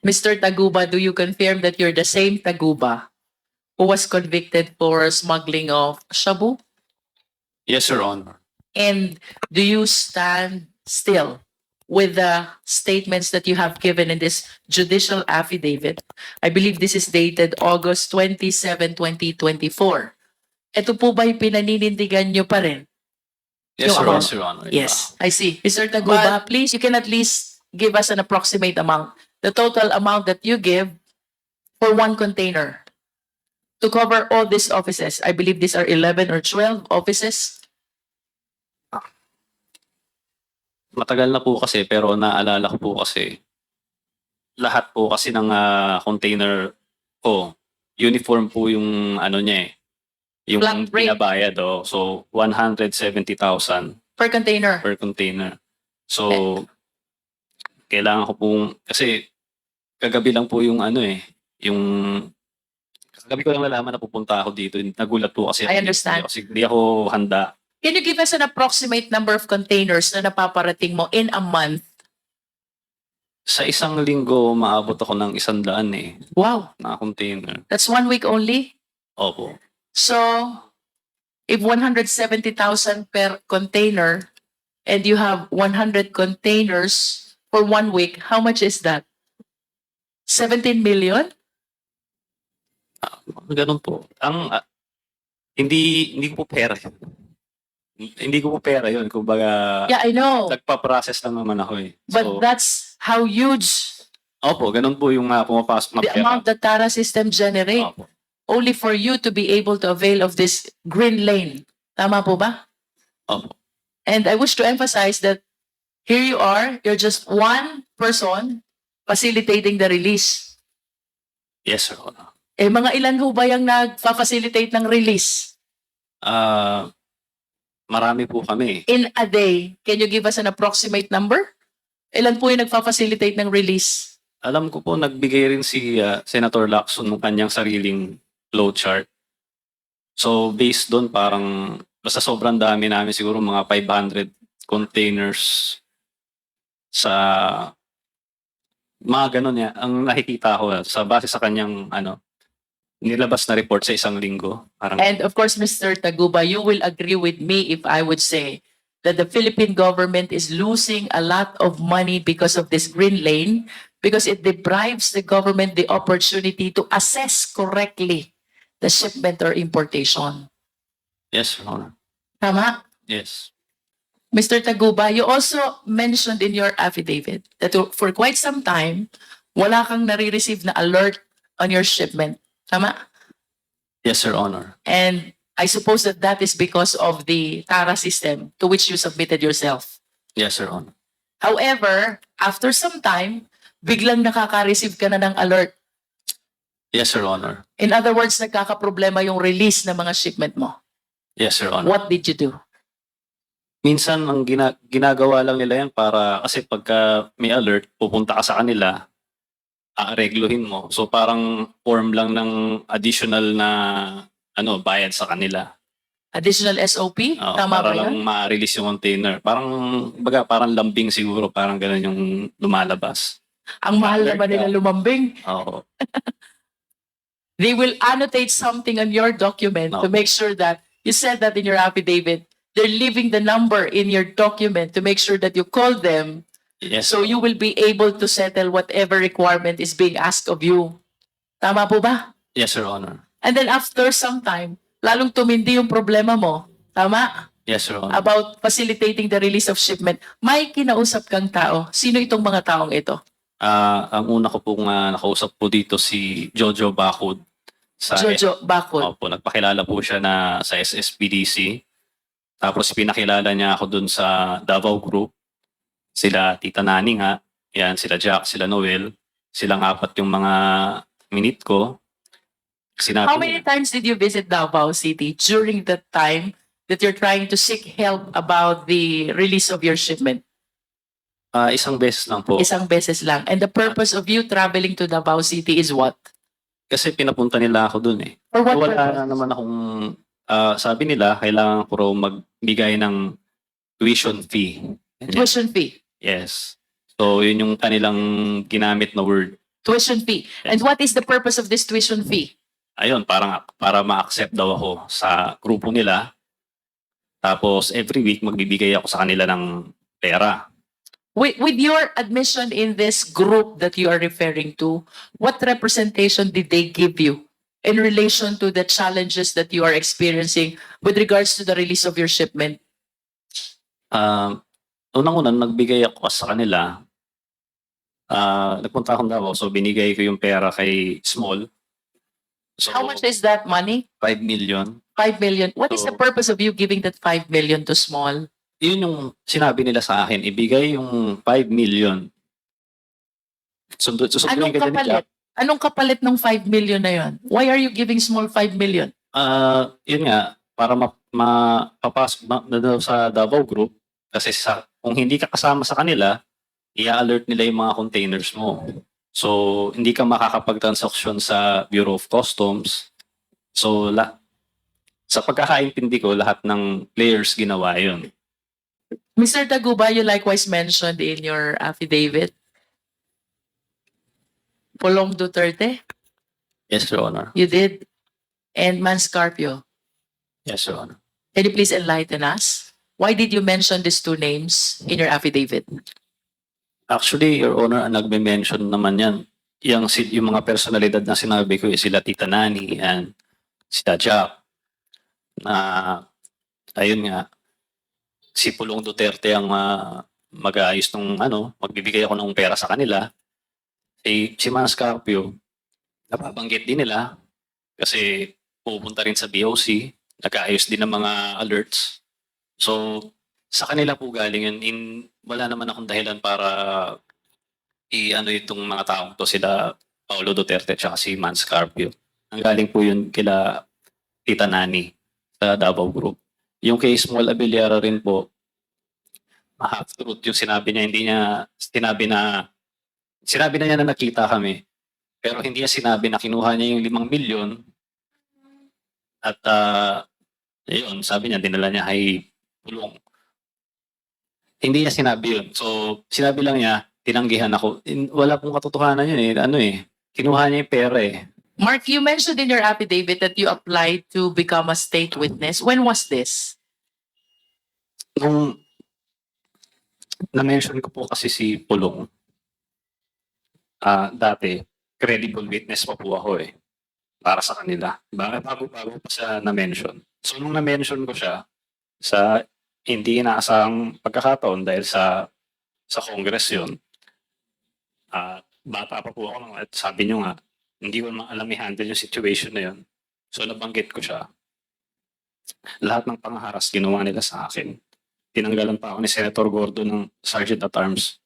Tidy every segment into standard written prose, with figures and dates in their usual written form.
Mr. Taguba, do you confirm that you're the same Taguba who was convicted for smuggling of shabu? Yes, Your Honor. And do you stand still with the statements that you have given in this judicial affidavit? I believe this is dated August 27, 2024. Ito po ba'y pinaninindigan nyo pa rin? Yes, Yung Your amount. Honor. Your Honor. Yes, I see. Mr. Taguba, please, you can at least give us an approximate amount. The total amount that you give for one container to cover all these offices. I believe these are 11 or 12 offices. Matagal na po kasi pero naalala ko po kasi lahat po kasi ng container ko, uniform po yung ano niya eh. Yung Flat rate. binabayad. Oh. So, 170,000 Per container. per container. So, kailangan ko pong, kasi kagabi lang po yung ano eh, yung, kagabi ko lang nalaman na pupunta ako dito. Nagulat po kasi I ako. understand. Kasi hindi ako handa. Can you give us an approximate number of containers na napaparating mo in a month? Sa isang linggo, maabot ako ng 100 eh, Wow, na container. that's 1 week only? Opo. So, if 170,000 per container and you have 100 containers for 1 week, how much is that? 17 million? Ganun po. Ang, hindi ko po pera yun. Hindi ko po pera yun. Kumbaga, Yeah, I know. nagpa-process lang naman ako eh. But that's how huge Opo, ganun po yung pumapasok na the pera. amount that Tara system generate Opo. only for you to be able to avail of this green lane. Tama po ba? Opo. And I wish to emphasize that here you are, you're just one person facilitating the release. Yes, sir. Honor. Eh, mga ilan ho ba yung nagfa-facilitate ng release? Marami po kami. In a day, can you give us an approximate number? Ilan po yung nagfa-facilitate ng release? Alam ko po, nagbigay rin si Senator Lacson ng kanyang sariling flow chart. So, based doon, parang, basta sobrang dami namin, siguro mga 500 containers sa mga ganun niya. Ang nakikita ko sa base sa kanyang nilabas na report sa isang linggo. Parang, And of course, Mr. Taguba, you will agree with me if I would say that the Philippine government is losing a lot of money because of this green lane, because it deprives the government the opportunity to assess correctly the shipment or importation. yes, Your Honor. Tama? Yes. Mr. Taguba, you also mentioned in your affidavit that for quite some time, wala kang nare-receive na alert on your shipment. Tama? Yes, Your Honor. And I suppose that that is because of the TARA system to which you submitted yourself. Yes, Your Honor. However, after some time, biglang nakaka-receive ka na ng alert. Yes, Your Honor. In other words, nagkakaproblema yung release ng mga shipment mo. Yes, Your Honor. What did you do? Minsan, ang ginagawa lang nila yan para, kasi pagka may alert, pupunta ka sa kanila, aaregluhin mo. So parang form lang ng additional na bayad sa kanila. Additional SOP? Tama para ba lang yun? ma-release yung container. Parang lambing siguro, parang ganun yung lumalabas. Ang mahal na ba Alert nila ka. lumambing? Oo. They will annotate something on your document to No. make sure that you said that in your affidavit. They're leaving the number in your document to make sure that you call them Yes. so you will be able to settle whatever requirement is being asked of you. Tama po ba? Yes, Your Honor. And then after some time, lalong tumindi yung problema mo. Tama? Yes, Your Honor. About facilitating the release of shipment. May kinausap kang tao. Sino itong mga taong ito? Ang una ko pong nakausap po dito si Jojo Bacud. Jojo Bacod. Opo, nagpakilala po siya na sa SSPDC. Tapos pinakilala niya ako dun sa Davao Group. Sila Tita Nani nga. Yan, sila Jack, sila Noel. Silang apat yung mga minute ko. Sinabi How many times did you visit Davao City during the time that you're trying to seek help about the release of your shipment? Isang beses lang po. Isang beses lang. And the purpose of you traveling to Davao City is what? Kasi pinapunta nila ako dun eh. For what Wala purpose? na naman akong, sabi nila, kailangan ko raw magbigay ng tuition fee. Ganyan. Tuition fee. Yes. So, yun yung kanilang ginamit na word. Tuition fee. And what is the purpose of this tuition fee? Ayun, para ma-accept daw ako sa grupo nila. Tapos every week magbibigay ako sa kanila ng pera. With your admission in this group that you are referring to, what representation did they give you in relation to the challenges that you are experiencing with regards to the release of your shipment? Unang-una, nagbigay ako sa kanila. Nagpunta akong Davao, so binigay ko yung pera kay Small. So, How much is that money? 5 million. 5 million. What is the So- purpose of you giving that 5 million to Small? Yun yung sinabi nila sa akin, ibigay yung 5 million. Susunduin Anong ka dyan ni Jack. kapalit? Anong kapalit ng 5 million na yon? Why are you giving Small 5 million? Yun nga, para mapapasok na daw sa Davao Group, kasi kung hindi ka kasama sa kanila, i-alert nila yung mga containers mo. So, hindi ka makakapag-transaction sa Bureau of Customs. So, sa pagkakaintindi ko, lahat ng players ginawa yun. Mr. Taguba, you likewise mentioned in your affidavit, Pulong Duterte, Yes, Your Honor. you did, and Manscarpio. Yes, Your Honor. Can you please enlighten us? Why did you mention these two names in your affidavit? Actually, Your Honor, ang nagme-mention naman yan, yung mga personalidad na sinabi ko, sila Tita Nani and sila Jack, na ayun nga, si Pulong Duterte ang mag-aayos ng magbibigay ako ng pera sa kanila. Si Manscarpio, napabanggit din nila kasi pupunta rin sa BOC, nag-aayos din ng mga alerts. So, sa kanila po galing yun. Wala naman akong dahilan para itong mga taong to, sila Paulo Duterte at si Manscarpio. Ang galing po yun kila Tita Nani sa Davao Group. Yung kay Small Abiliara rin po, half-truth yung sinabi niya, sinabi na niya na nakita kami, pero hindi niya sinabi na kinuha niya yung 5 milyon at yun, sabi niya, dinala niya kay Pulong. Hindi niya sinabi yun. So, sinabi lang niya, tinanggihan ako. Wala pong katotohanan yun kinuha niya yung pera eh. Mark, you mentioned in your affidavit that you applied to become a state witness. When was this? Nung na-mention ko po kasi si Pulong, dati, credible witness pa po ako para sa kanila. Bago-bago pa siya na-mention. So, nung na-mention ko siya sa hindi inaasang pagkakataon dahil sa Congress yun, bata pa po ako at sabi niyo nga, hindi ko naman alam i-handle yung situation na yun. So, nabanggit ko siya. Lahat ng pangharas ginawa nila sa akin. Tinanggalan pa ako ni Senator Gordon ng Sergeant at Arms.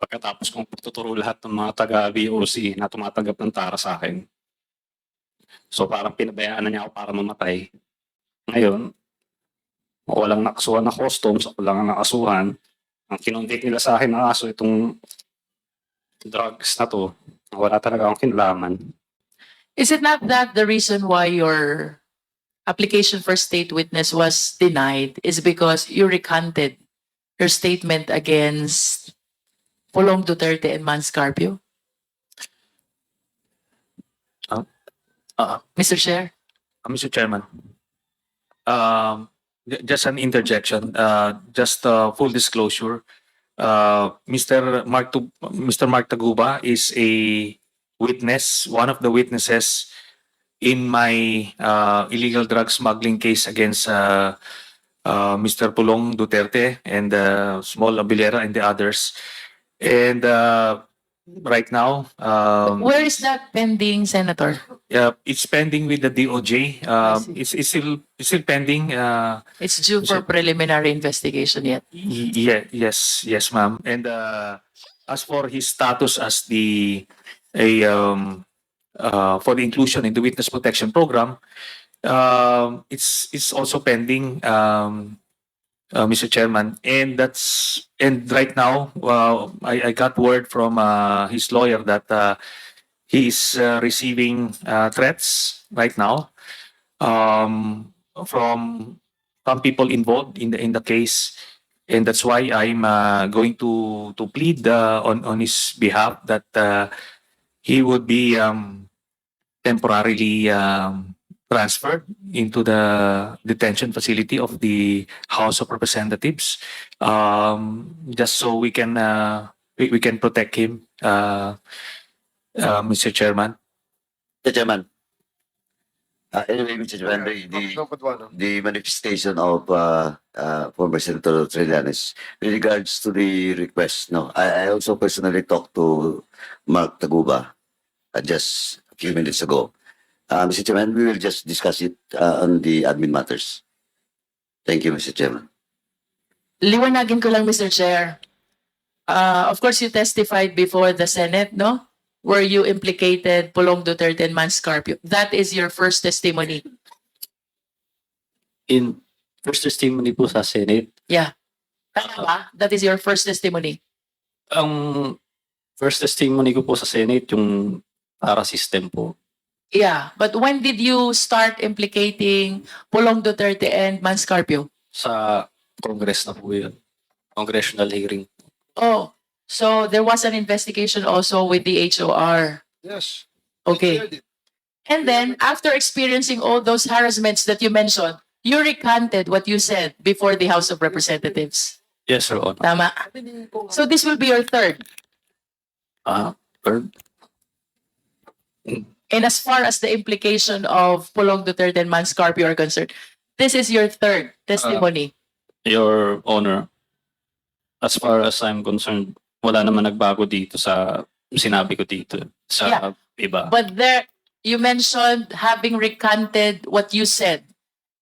Pagkatapos kong pagtuturo lahat ng mga taga-VOC na tumatanggap ng tara sa akin. So parang pinabayaan na niya ako para mamatay. Ngayon, walang nakasuhan na customs, ako lang ang nakasuhan. Ang kinonvict nila sa akin na kaso itong drugs na to, wala talaga akong kinalaman. Is it not that the reason why your application for state witness was denied is because you recanted your statement against Pulong Duterte and Manscarpio? Mr. Chair? Mr. Chairman, just an interjection, just full disclosure. Mr. Mark Taguba is a witness, one of the witnesses in my illegal drug smuggling case against Mr. Pulong Duterte and Small Abiliera and the others. And right now, Where is that pending, Senator? it's pending with the DOJ. It's still pending. It's due for preliminary investigation yet. Yes, ma'am. And as for his status as for the inclusion in the witness protection program, it's also pending, Mr. Chairman. And right now, I got word from his lawyer that he is receiving threats right now from some people involved in the case, and that's why I'm going to plead on his behalf that he would be temporarily transferred into the detention facility of the House of Representatives, just so we can we can protect him, Mr. Chairman. Mr. Chairman. Anyway, Mr. Chairman, the manifestation of former Senator Trillanes with regards to the request, no, I also personally talked to Mark Taguba just a few minutes ago. Mr. Chairman, we will just discuss it on the admin matters. Thank you, Mr. Chairman. Liwanagin ko lang, Mr. Chair. Of course, you testified before the Senate, no? Where you implicated Pulong Duterte and Mans Carpio. That is your first testimony. In first testimony po sa Senate, Tama ba? That is your first testimony. ang first testimony ko po sa Senate, yung para system po. Yeah, but when did you start implicating Pulong Duterte and Mans Carpio? Sa Congress na po yun. Congressional hearing. Oh, so there was an investigation also with the HOR. Yes. Okay. And then, after experiencing all those harassments that you mentioned, you recanted what you said before the House of Representatives. Yes, Your Honor. Tama? So this will be your third. Third? And as far as the implication of Pulong Duterte and Mans Carpio are concerned, this is your third testimony. Your Honor, as far as I'm concerned, wala naman nagbago dito sa sinabi ko dito sa Yeah. iba. But there, you mentioned having recanted what you said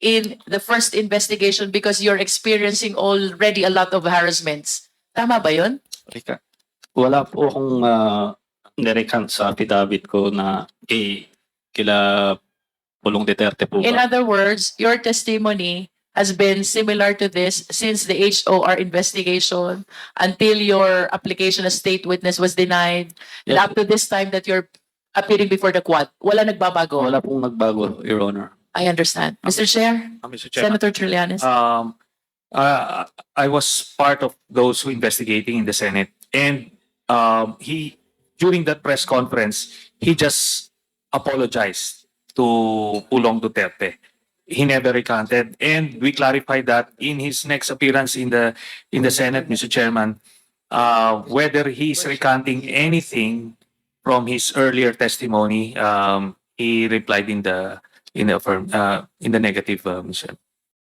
in the first investigation because you're experiencing already a lot of harassments. Tama ba yun? Wala po akong nirecant sa affidavit ko na kila Pulong Duterte po In ba? other words, your testimony has been similar to this since the HOR investigation until your application as state witness was denied and Yes. up to this time that you're appearing before the Quad. Wala nagbabago. Wala pong nagbago, Your Honor. I understand. Mr. Chair, Mr. Chairman. Senator Trillanes. I was part of those who investigating in the Senate, and he during that press conference he just apologized to Pulong Duterte. He never recanted, and we clarified that in his next appearance in the Senate, Mr. Chairman, whether he's recanting anything from his earlier testimony. He replied in the negative, Mr.